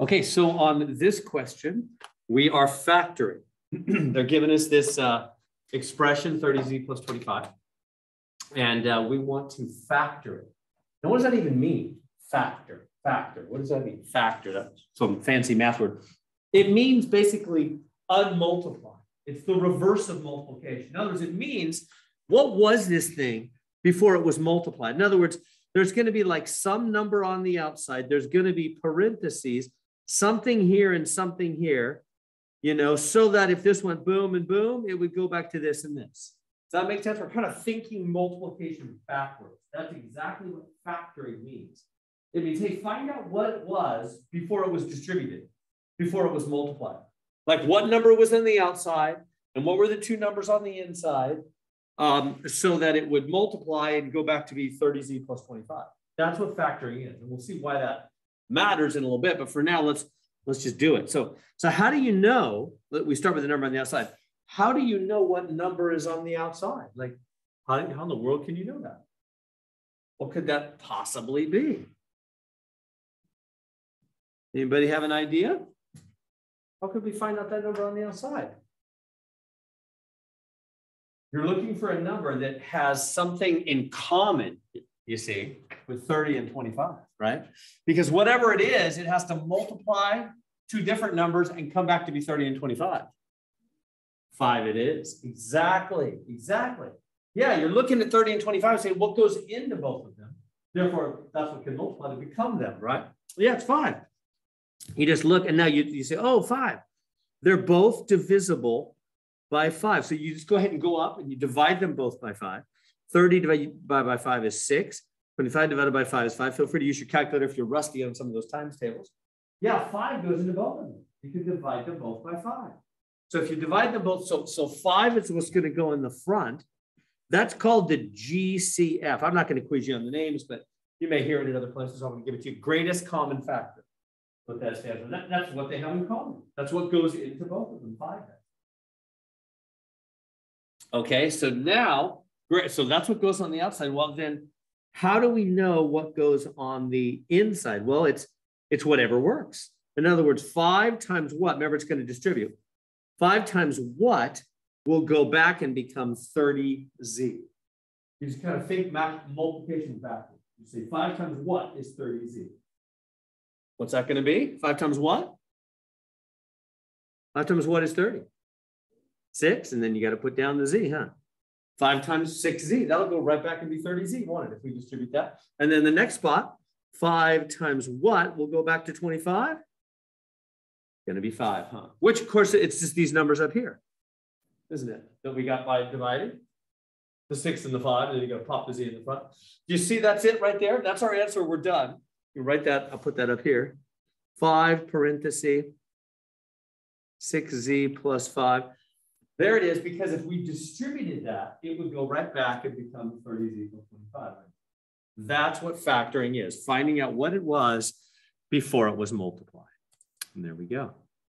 Okay, so on this question, we are factoring. They're giving us this expression 30z plus 25. And we want to factor it. Now, what does that even mean? Factor. What does that mean? Factor. That's some fancy math word. It means basically unmultiply. It's the reverse of multiplication. In other words, it means what was this thing before it was multiplied? In other words, there's going to be like some number on the outside. There's going to be parentheses, something here and something here, you know, so that if this went boom and boom, it would go back to this and this. Does that make sense? We're kind of thinking multiplication backwards. That's exactly what factoring means. It means, hey, find out what it was before it was distributed, before it was multiplied. Like what number was on the outside and what were the two numbers on the inside, so that it would multiply and go back to be 30z plus 25. That's what factoring is. And we'll see why that matters in a little bit. But for now, let's just do it. So how do you know that we start with the number on the outside? How do you know what number is on the outside? Like, how in the world can you know that? What could that possibly be? Anybody have an idea? How could we find out that number on the outside? You're looking for a number that has something in common, you see, with 30 and 25, right? Because whatever it is, it has to multiply two different numbers and come back to be 30 and 25. 5 it is. Exactly. Yeah, you're looking at 30 and 25 and saying what goes into both of them. Therefore, that's what can multiply to become them, right? Yeah, it's 5. You just look and now you say, oh, 5. They're both divisible by 5. So you just go ahead and go up and you divide them both by 5. 30 divided by 5 is 6. 25 divided by 5 is 5. Feel free to use your calculator if you're rusty on some of those times tables. Yeah, 5 goes into both of them. You can divide them both by 5. So if you divide them both, so 5 is what's going to go in the front. That's called the GCF. I'm not going to quiz you on the names, but you may hear it in other places. I'm going to give it to you. Greatest common factor. What that stands for. That's what they have in common. That's what goes into both of them. 5. Okay, so now, great. So that's what goes on the outside. Well, then how do we know what goes on the inside? Well, it's whatever works. In other words, 5 times what? Remember, it's going to distribute. 5 times what will go back and become 30z. You just kind of think multiplication backwards. You say 5 times what is 30z? What's that going to be? 5 times what? 5 times what is 30? 6, and then you got to put down the z, huh? 5 times 6z, that'll go right back and be 30z, won't it, if we distribute that? And then the next spot, 5 times what will go back to 25? Going to be 5, huh? Which, of course, it's just these numbers up here, isn't it? That we got by dividing the 6 and the 5, and then you got to pop the z in the front. Do you see that's it right there? That's our answer. We're done. You write that. I'll put that up here. 5 parenthesis 6z plus 5. There it is, because if we distributed that, it would go right back and become 30z equals 25. That's what factoring is, finding out what it was before it was multiplied. And there we go.